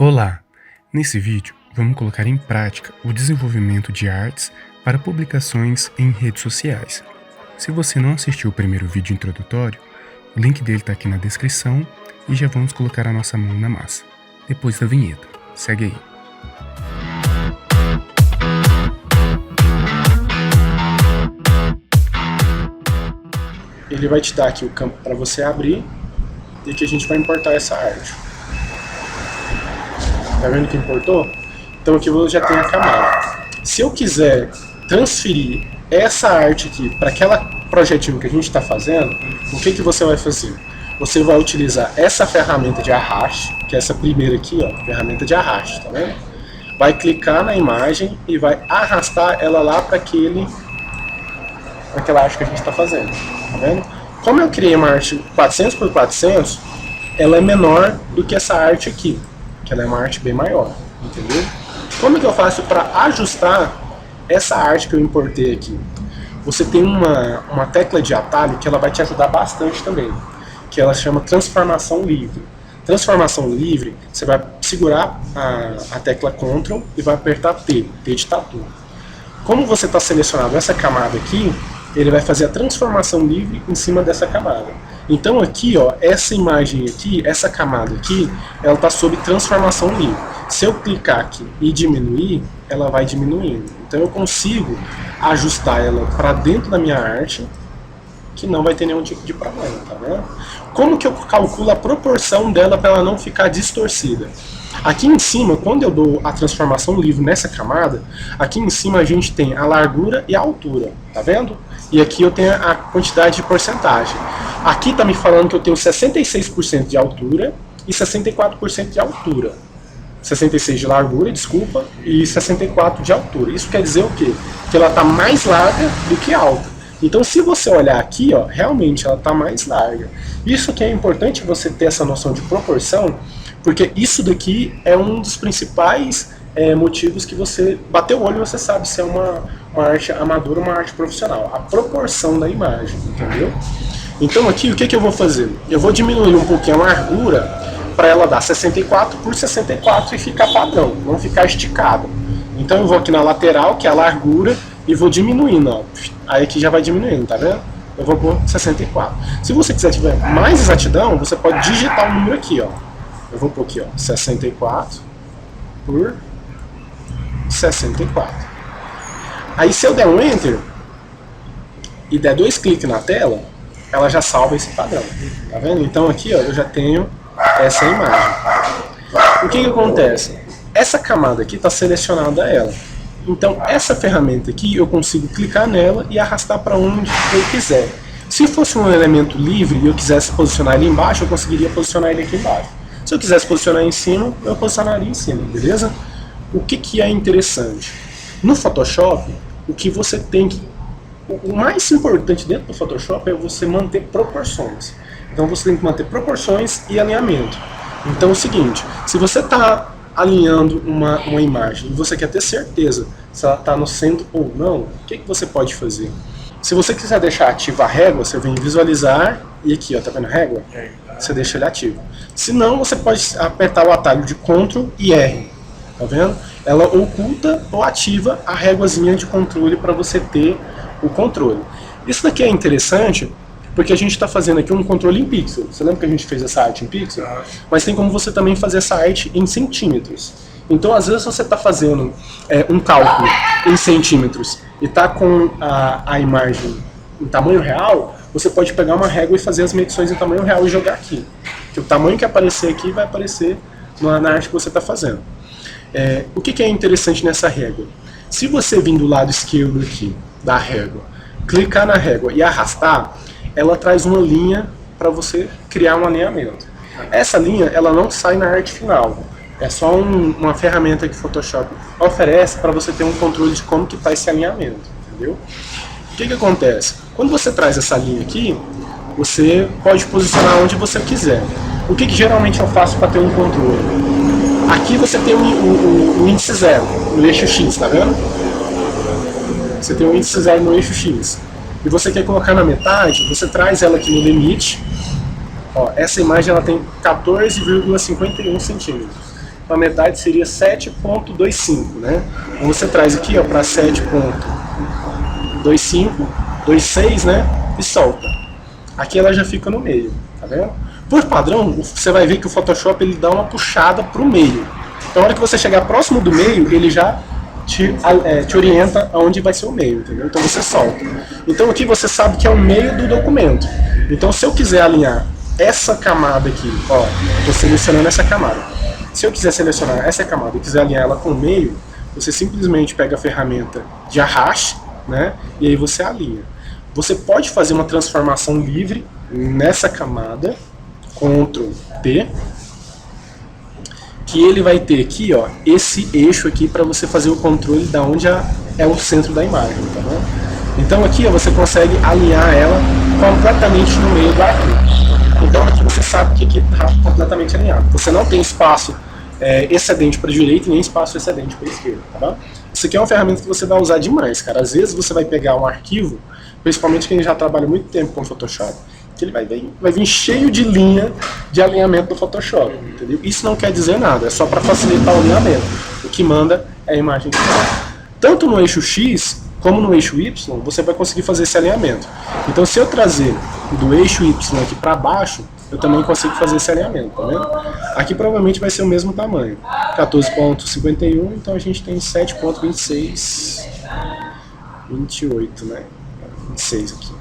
Olá! Nesse vídeo, vamos colocar em prática o desenvolvimento de artes para publicações em redes sociais. Se você não assistiu o primeiro vídeo introdutório, o link dele está aqui na descrição e já vamos colocar a nossa mão na massa. Depois da vinheta. Segue aí. Ele vai te dar aqui o campo para você abrir e que a gente vai importar essa arte. Tá vendo que importou? Então aqui eu já tenho a camada. Se eu quiser transferir essa arte aqui para aquele projetinho que a gente está fazendo, o que você vai fazer? Você vai utilizar essa ferramenta de arraste, que é essa primeira aqui, ó, ferramenta de arraste, tá vendo? Vai clicar na imagem e vai arrastar ela lá para aquela arte que a gente está fazendo, tá vendo? Como eu criei uma arte 400 por 400, ela é menor do que essa arte aqui, que ela é uma arte bem maior, entendeu? Como que eu faço para ajustar essa arte que eu importei aqui? Você tem uma tecla de atalho que ela vai te ajudar bastante também, que ela chama transformação livre. Transformação livre, você vai segurar a tecla Ctrl e vai apertar T de tatu. Como você está selecionado essa camada aqui, ele vai fazer a transformação livre em cima dessa camada. Então aqui, ó, essa imagem aqui, essa camada aqui, ela está sob transformação livre. Se eu clicar aqui e diminuir, ela vai diminuindo. Então eu consigo ajustar ela para dentro da minha arte, que não vai ter nenhum tipo de problema, tá vendo? Como que eu calculo a proporção dela para ela não ficar distorcida? Aqui em cima, quando eu dou a transformação livre nessa camada, aqui em cima a gente tem a largura e a altura, tá vendo? E aqui eu tenho a quantidade de porcentagem. Aqui está me falando que eu tenho 66% de altura e 64% de altura. 66 de largura, desculpa, e 64 de altura. Isso quer dizer o quê? Que ela está mais larga do que alta. Então, se você olhar aqui, ó, realmente ela está mais larga. Isso que é importante você ter essa noção de proporção, porque isso daqui é um dos principais motivos que você bateu o olho e você sabe se é uma arte amadora ou uma arte profissional. A proporção da imagem, entendeu? Então aqui, o que eu vou fazer? Eu vou diminuir um pouquinho a largura para ela dar 64 por 64 e ficar padrão, não ficar esticado. Então eu vou aqui na lateral, que é a largura, e vou diminuindo, ó. Aí aqui já vai diminuindo, tá vendo? Eu vou pôr 64. Se você quiser tiver mais exatidão, você pode digitar o número aqui, ó. Eu vou pôr aqui, ó, 64 por 64. Aí se eu der um Enter e der 2 cliques na tela, ela já salva esse padrão, tá vendo? Então aqui, ó, eu já tenho essa imagem. O que acontece? Essa camada aqui está selecionada ela. Então essa ferramenta aqui eu consigo clicar nela e arrastar para onde eu quiser. Se fosse um elemento livre e eu quisesse posicionar ele embaixo, eu conseguiria posicionar ele aqui embaixo. Se eu quisesse posicionar em cima, eu posicionaria em cima, beleza? O que é interessante? No Photoshop, o que você tem que... O mais importante dentro do Photoshop é você manter proporções. Então você tem que manter proporções e alinhamento. Então é o seguinte, se você está alinhando uma imagem e você quer ter certeza se ela está no centro ou não, o que você pode fazer? Se você quiser deixar ativa a régua, você vem em visualizar e aqui, ó, tá vendo a régua? Você deixa ele ativo. Se não, você pode apertar o atalho de Ctrl e R, tá vendo? Ela oculta ou ativa a réguazinha de controle para você ter o controle. Isso daqui é interessante porque a gente está fazendo aqui um controle em pixel. Você lembra que a gente fez essa arte em pixel? Mas tem como você também fazer essa arte em centímetros. Então, às vezes, você está fazendo um cálculo em centímetros e está com a imagem em tamanho real, você pode pegar uma régua e fazer as medições em tamanho real e jogar aqui. Que o tamanho que aparecer aqui vai aparecer na arte que você está fazendo. O que é interessante nessa régua? Se você vir do lado esquerdo aqui da régua, clicar na régua e arrastar, ela traz uma linha para você criar um alinhamento. Essa linha ela não sai na arte final. É só uma ferramenta que o Photoshop oferece para você ter um controle de como que está esse alinhamento, entendeu? O que acontece? Quando você traz essa linha aqui, você pode posicionar onde você quiser. O que geralmente eu faço para ter um controle? Aqui você tem o índice 0 no eixo X, tá vendo? Você tem o índice 0 no eixo X. E você quer colocar na metade, você traz ela aqui no limite. Ó, essa imagem ela tem 14,51 centímetros. então a metade seria 7.25, né? Então você traz aqui para 7.25, 26, né? E solta. Aqui ela já fica no meio, tá vendo? Por padrão, você vai ver que o Photoshop ele dá uma puxada para o meio. Então, na hora que você chegar próximo do meio, ele já te orienta aonde vai ser o meio, entendeu? Então você solta. Então aqui você sabe que é o meio do documento. Então se eu quiser alinhar essa camada aqui, ó, estou selecionando essa camada. Se eu quiser selecionar essa camada e quiser alinhar ela com o meio, você simplesmente pega a ferramenta de arraste, né? E aí você alinha. Você pode fazer uma transformação livre nessa camada, Ctrl T, que ele vai ter aqui, ó, esse eixo aqui para você fazer o controle da onde é o centro da imagem, tá bom? Então aqui, ó, você consegue alinhar ela completamente no meio do arquivo. Então aqui você sabe que aqui está completamente alinhado. Você não tem espaço excedente para a direita e nem espaço excedente para a esquerda, tá bom? Isso aqui é uma ferramenta que você vai usar demais, cara. Às vezes você vai pegar um arquivo, principalmente quem já trabalha muito tempo com Photoshop, que ele vai vir cheio de linha de alinhamento do Photoshop, entendeu? Isso não quer dizer nada, é só para facilitar o alinhamento. O que manda é a imagem que está. Tanto no eixo X como no eixo Y, você vai conseguir fazer esse alinhamento. Então, se eu trazer do eixo Y aqui para baixo, eu também consigo fazer esse alinhamento, tá vendo? Aqui provavelmente vai ser o mesmo tamanho, 14.51, então a gente tem 7.26, 28, né? 26 aqui.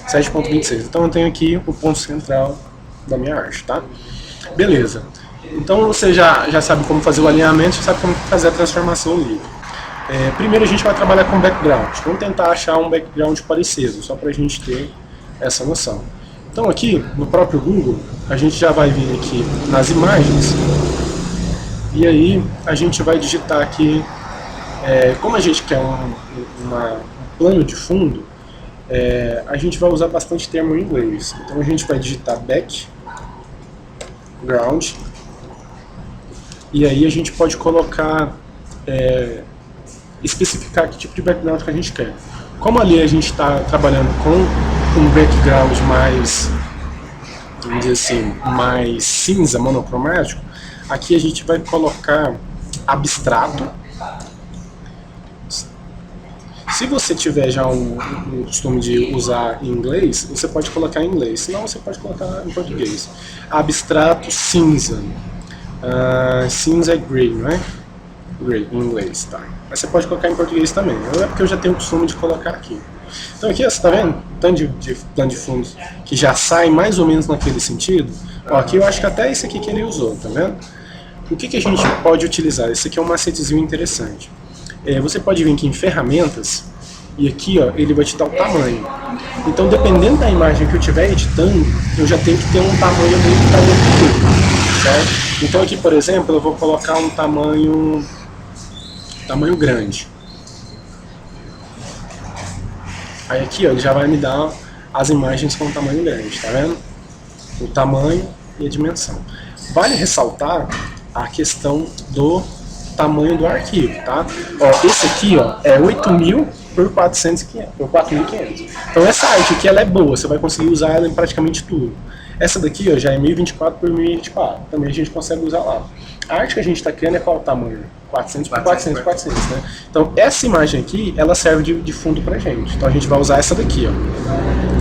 7.26. Então eu tenho aqui o ponto central da minha arte, tá? Beleza. Então você já sabe como fazer o alinhamento, já sabe como fazer a transformação livre. Primeiro a gente vai trabalhar com background. Vamos tentar achar um background parecido, só para a gente ter essa noção. Então aqui, no próprio Google, a gente já vai vir aqui nas imagens, e aí a gente vai digitar aqui, como a gente quer um plano de fundo, a gente vai usar bastante termo em inglês. Então a gente vai digitar background, e aí a gente pode colocar, especificar que tipo de background que a gente quer. Como ali a gente está trabalhando com um background mais, vamos dizer assim, mais cinza, monocromático, aqui a gente vai colocar abstrato. Se você tiver já um costume de usar em inglês, você pode colocar em inglês, senão você pode colocar em português. Abstrato cinza. Cinza é grey, não é? Grey, em inglês, tá? Mas você pode colocar em português também. É porque eu já tenho o costume de colocar aqui. Então aqui, você tá vendo? Tanto de plano de fundo que já sai mais ou menos naquele sentido. Ó, aqui eu acho que até esse aqui que ele usou, tá vendo? O que a gente pode utilizar? Esse aqui é um macetezinho interessante. Você pode vir aqui em ferramentas e aqui, ó, ele vai te dar o tamanho. Então, dependendo da imagem que eu estiver editando, eu já tenho que ter um tamanho muito parecido, certo? Então aqui, por exemplo, eu vou colocar um tamanho grande. Aí aqui, ó, ele já vai me dar as imagens com tamanho grande, tá vendo? O tamanho e a dimensão. Vale ressaltar a questão do tamanho do arquivo, tá? Ó, esse aqui, ó, é 8.000 por 4.500. Então essa arte aqui, ela é boa, você vai conseguir usar ela em praticamente tudo. Essa daqui, ó, já é 1024 por 1024, também a gente consegue usar lá. A arte que a gente está criando é qual o tamanho? 400 por 400 por 400, né? Então essa imagem aqui, ela serve de fundo pra gente. Então a gente vai usar essa daqui, ó.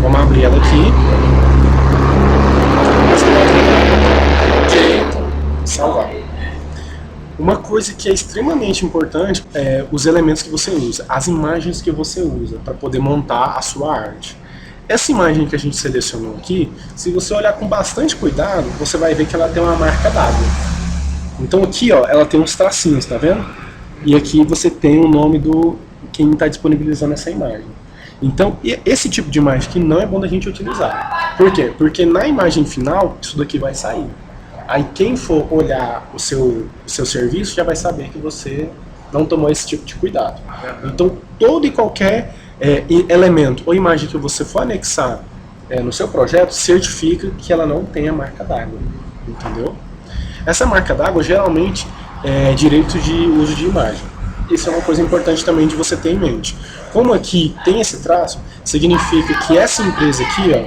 Vamos abrir ela aqui. Salvar. Uma coisa que é extremamente importante é os elementos que você usa, as imagens que você usa para poder montar a sua arte. Essa imagem que a gente selecionou aqui, se você olhar com bastante cuidado, você vai ver que ela tem uma marca d'água. Então aqui, ó, ela tem uns tracinhos, tá vendo? E aqui você tem o nome do quem está disponibilizando essa imagem. Então, esse tipo de imagem aqui não é bom da gente utilizar. Por quê? Porque na imagem final, isso daqui vai sair. Aí quem for olhar o seu serviço já vai saber que você não tomou esse tipo de cuidado. Então, todo e qualquer elemento ou imagem que você for anexar no seu projeto, certifica que ela não tem a marca d'água. Entendeu? Essa marca d'água geralmente é direito de uso de imagem. Isso é uma coisa importante também de você ter em mente. Como aqui tem esse traço, significa que essa empresa aqui, ó,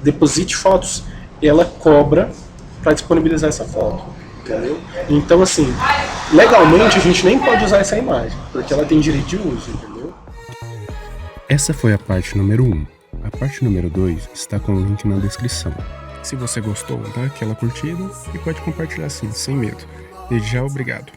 Deposit Fotos, ela cobra para disponibilizar essa foto. entendeu? Então, assim, legalmente a gente nem pode usar essa imagem, porque ela tem direito de uso, entendeu? Essa foi a parte número 1. A parte número 2 está com o link na descrição. Se você gostou, dá aquela curtida e pode compartilhar sim, sem medo. Desde já, obrigado.